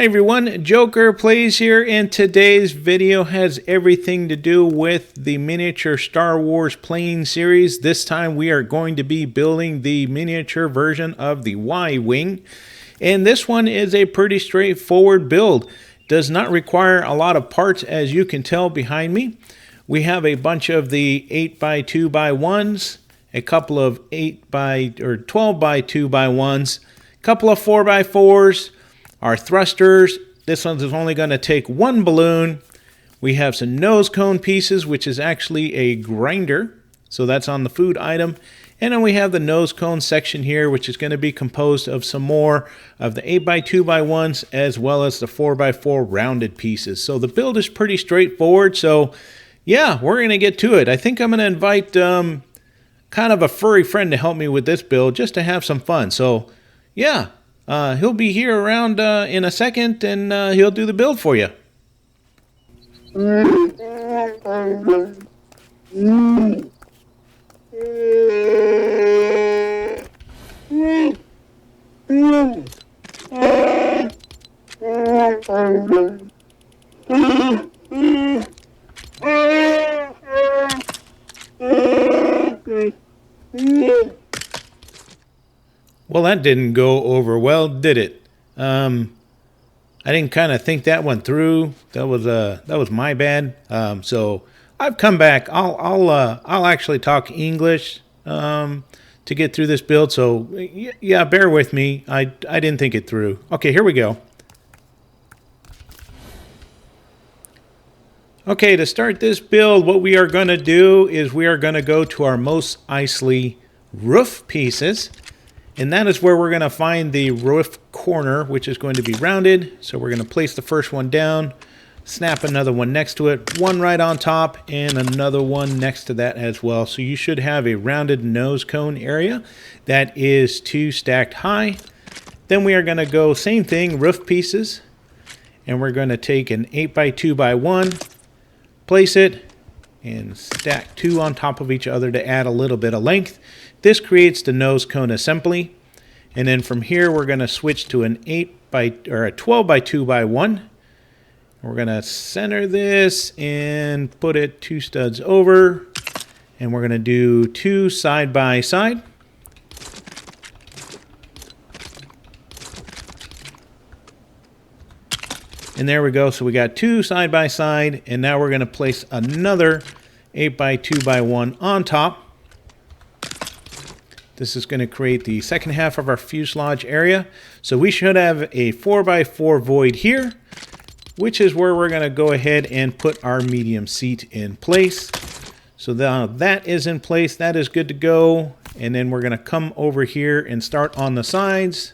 Hi everyone, Joker Plays here, and today's video has everything to do with the miniature Star Wars plane series. This time we are going to be building the miniature version of the Y-Wing, and this one is a pretty straightforward build. Does not require a lot of parts, as you can tell behind me. We have a bunch of the 8x2x1s, a couple of 12x2x1s, a couple of 4x4s, our thrusters. This one is only going to take one balloon. We have some nose cone pieces, which is actually a grinder. So that's on the food item. And then we have the nose cone section here, which is going to be composed of some more of the 8x2x1s as well as the 4x4 rounded pieces. So the build is pretty straightforward. So yeah, we're going to get to it. I think I'm going to invite kind of a furry friend to help me with this build just to have some fun. So yeah. He'll be here around in a second, and he'll do the build for you. Well, that didn't go over well, did it? I didn't kind of think that one through. That was my bad. So I've come back. I'll actually talk English to get through this build. So yeah, bear with me. I didn't think it through. Okay, here we go. Okay, to start this build, what we are going to do is we are going to go to our Mos Eisley roof pieces. And that is where we're going to find the roof corner, which is going to be rounded. So we're going to place the first one down, snap another one next to it, one right on top, and another one next to that as well. So you should have a rounded nose cone area that is 2 stacked high. Then we are going to go same thing, roof pieces. And we're going to take an 8x2x1, place it, and stack 2 on top of each other to add a little bit of length. This creates the nose cone assembly, and then from here we're going to switch to an 12x2x1. We're going to center this and put it 2 studs over, and we're going to do 2 side by side. And there we go. So we got 2 side by side, and now we're going to place another 8x2x1 on top. This is going to create the second half of our fuselage area. So we should have a 4x4 void here, which is where we're going to go ahead and put our medium seat in place. So now that is in place. That is good to go. And then we're going to come over here and start on the sides.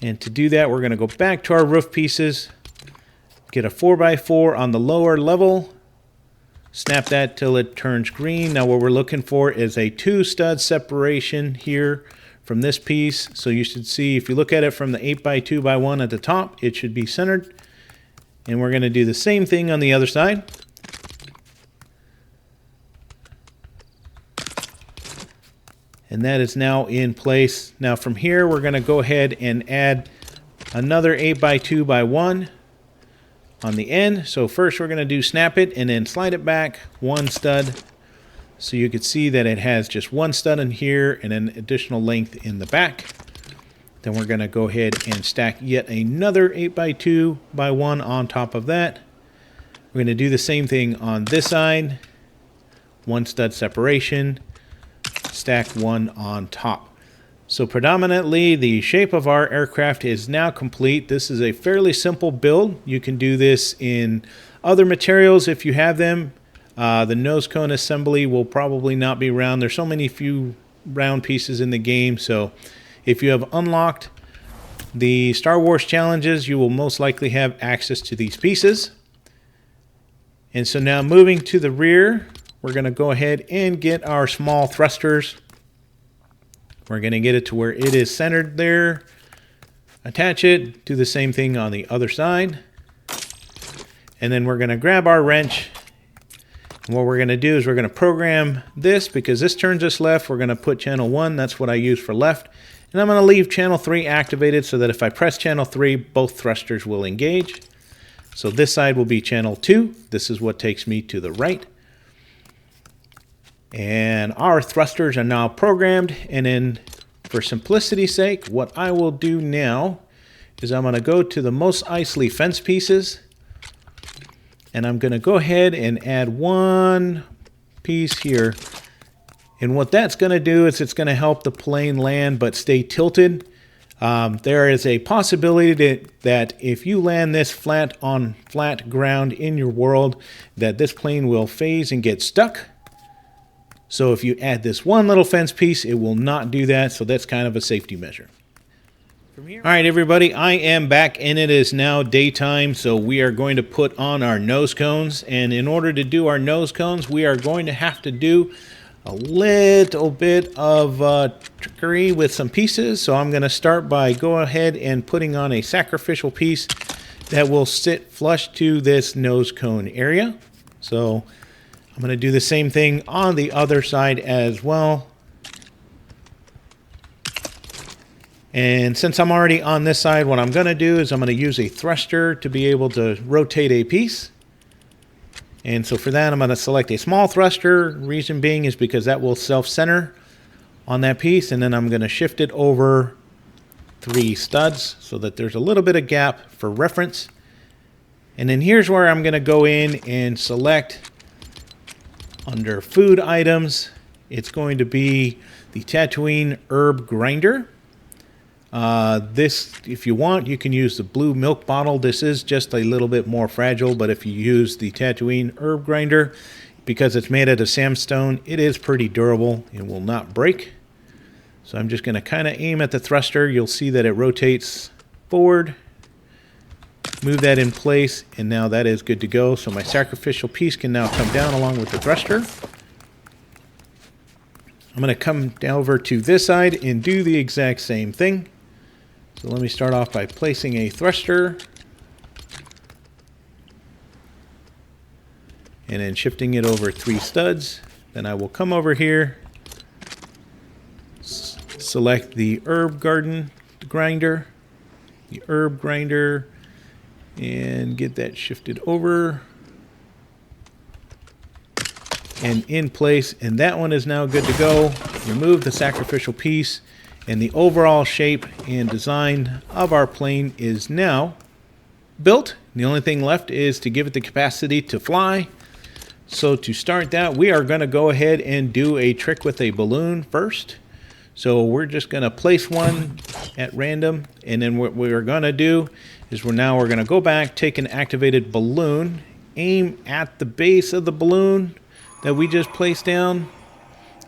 And to do that, we're going to go back to our roof pieces, get a 4x4 on the lower level, snap that till it turns green. Now what we're looking for is a 2 stud separation here from this piece. So you should see, if you look at it from the 8x2x1 at the top, it should be centered. And we're going to do the same thing on the other side. And that is now in place. Now from here, we're going to go ahead and add another 8x2x1 on the end. So first we're going to do snap it and then slide it back 1 stud. So you can see that it has just 1 stud in here and an additional length in the back. Then we're going to go ahead and stack yet another 8x2x1 on top of that. We're going to do the same thing on this side. 1 stud separation, stack 1 on top. So predominantly the shape of our aircraft is now complete. This is a fairly simple build. You can do this in other materials if you have them. The nose cone assembly will probably not be round. There's so many few round pieces in the game. So if you have unlocked the Star Wars challenges, you will most likely have access to these pieces. And so now moving to the rear, we're going to go ahead and get our small thrusters. We're going to get it to where it is centered there. Attach it. Do the same thing on the other side. And then we're going to grab our wrench What we're going to do is we're going to program this because this turns us left. We're going to put channel 1. That's what I use for left. And I'm going to leave channel 3 activated so that if I press channel 3, both thrusters will engage. So this side will be channel 2. This is what takes me to the right. And our thrusters are now programmed. And then for simplicity's sake, what I will do now is I'm going to go to the most isolated fence pieces. And I'm going to go ahead and add one piece here. And what that's going to do is it's going to help the plane land but stay tilted. There is a possibility that if you land this flat on flat ground in your world, that this plane will phase and get stuck. So if you add this one little fence piece, it will not do that. So that's kind of a safety measure. All right, everybody, I am back, and it is now daytime, so we are going to put on our nose cones. And in order to do our nose cones, we are going to have to do a little bit of trickery with some pieces. So I'm going to start by go ahead and putting on a sacrificial piece that will sit flush to this nose cone area. So I'm going to do the same thing on the other side as well. And since I'm already on this side, what I'm going to do is I'm going to use a thruster to be able to rotate a piece. And so for that, I'm going to select a small thruster. Reason being is because that will self-center on that piece. And then I'm going to shift it over 3 studs so that there's a little bit of gap for reference. And then here's where I'm going to go in and select under food items. It's going to be the Tatooine herb grinder. This, if you want, you can use the blue milk bottle. This is just a little bit more fragile, but if you use the Tatooine herb grinder, because it's made out of sandstone, it is pretty durable and will not break. So I'm just going to kind of aim at the thruster. You'll see that it rotates forward. Move that in place, and now that is good to go. So my sacrificial piece can now come down along with the thruster. I'm going to come down over to this side and do the exact same thing. So let me start off by placing a thruster and then shifting it over 3 studs. Then I will come over here, select the herb grinder, and get that shifted over and in place. And that one is now good to go. Remove the sacrificial piece. And the overall shape and design of our plane is now built. The only thing left is to give it the capacity to fly. So to start that, we are going to go ahead and do a trick with a balloon first. So we're just going to place one at random. And then what we're going to do is we're going to go back, take an activated balloon, aim at the base of the balloon that we just placed down.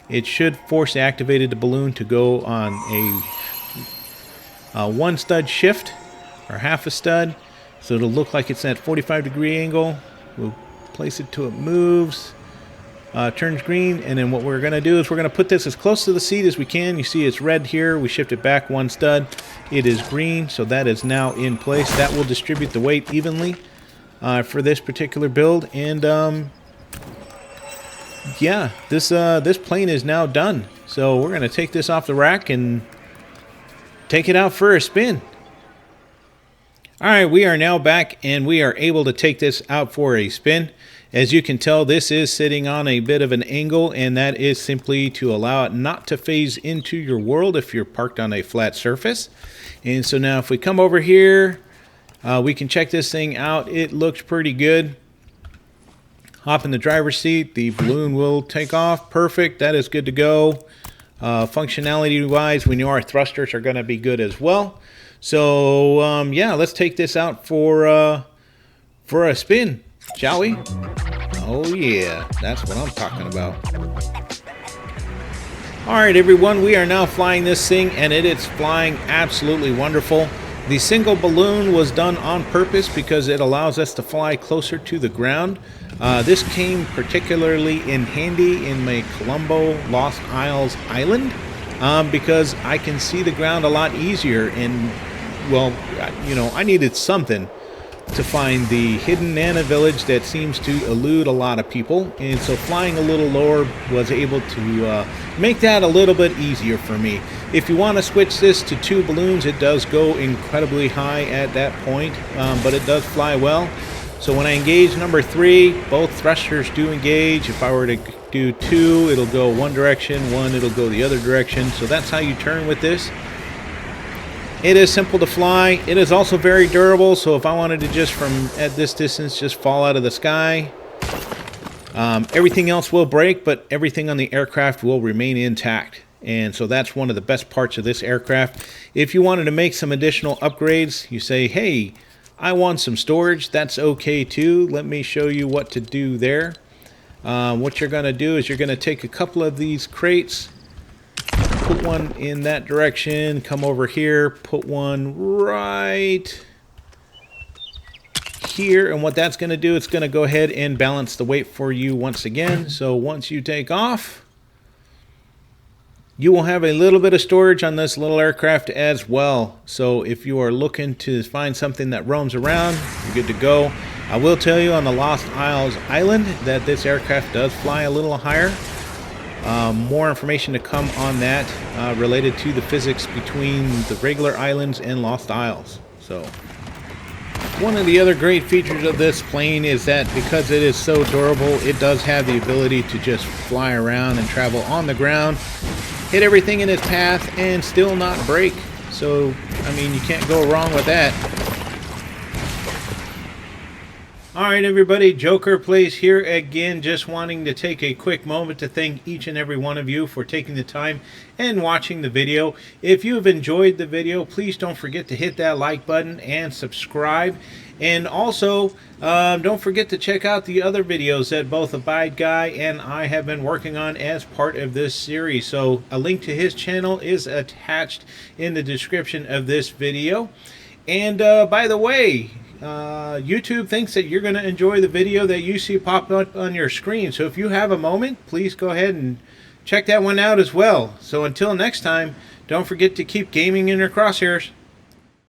It should force the activated balloon to go on a 1 stud shift or half a stud. So it'll look like it's at 45-degree angle. We'll place it till it moves, turns green. And then what we're going to do is we're going to put this as close to the seat as we can. You see it's red here. We shift it back 1 stud. It is green. So that is now in place. That will distribute the weight evenly for this particular build. And yeah, this plane is now done. So we're going to take this off the rack and take it out for a spin. All right, we are now back and we are able to take this out for a spin. As you can tell, this is sitting on a bit of an angle, and that is simply to allow it not to phase into your world if you're parked on a flat surface. And so now if we come over here, we can check this thing out. It looks pretty good. Hop in the driver's seat, the balloon will take off. Perfect, that is good to go. Functionality wise, we know our thrusters are going to be good as well. So yeah, let's take this out for a spin, shall we? Oh yeah, that's what I'm talking about. All right, everyone, we are now flying this thing, and it is flying absolutely wonderful. The single balloon was done on purpose because it allows us to fly closer to the ground. This came particularly in handy in my Colombo Lost Isles island because I can see the ground a lot easier. And, well, you know, I needed something to find the hidden Nana village that seems to elude a lot of people, and so flying a little lower was able to make that a little bit easier for me. If you want to switch this to 2 balloons, it does go incredibly high at that point, but it does fly well. So when I engage number 3, both thrusters do engage. If I were to do 2, it'll go one direction, 1 it'll go the other direction. So that's how you turn with this. It is simple to fly. It is also very durable, so if I wanted to just from at this distance just fall out of the sky, everything else will break, but everything on the aircraft will remain intact. And so that's one of the best parts of this aircraft. If you wanted to make some additional upgrades, you say, hey, I want some storage, that's okay too. Let me show you what to do there. What you're going to do is you're going to take a couple of these crates, put one in that direction, come over here, put one right here, and what that's going to do, it's going to go ahead and balance the weight for you once again. So once you take off, you will have a little bit of storage on this little aircraft as well. So if you are looking to find something that roams around, you're good to go. I will tell you on the Lost Isles Island that this aircraft does fly a little higher. More information to come on that related to the physics between the regular islands and Lost Isles. So one of the other great features of this plane is that because it is so durable, it does have the ability to just fly around and travel on the ground, hit everything in its path, and still not break. So, I mean, you can't go wrong with that. Alright everybody, Joker Plays here again, just wanting to take a quick moment to thank each and every one of you for taking the time and watching the video. If you have enjoyed the video, please don't forget to hit that like button and subscribe. And also, don't forget to check out the other videos that both Abide Guy and I have been working on as part of this series. So a link to his channel is attached in the description of this video. And by the way, YouTube thinks that you're going to enjoy the video that you see pop up on your screen. So if you have a moment, please go ahead and check that one out as well. So until next time, don't forget to keep gaming in your crosshairs.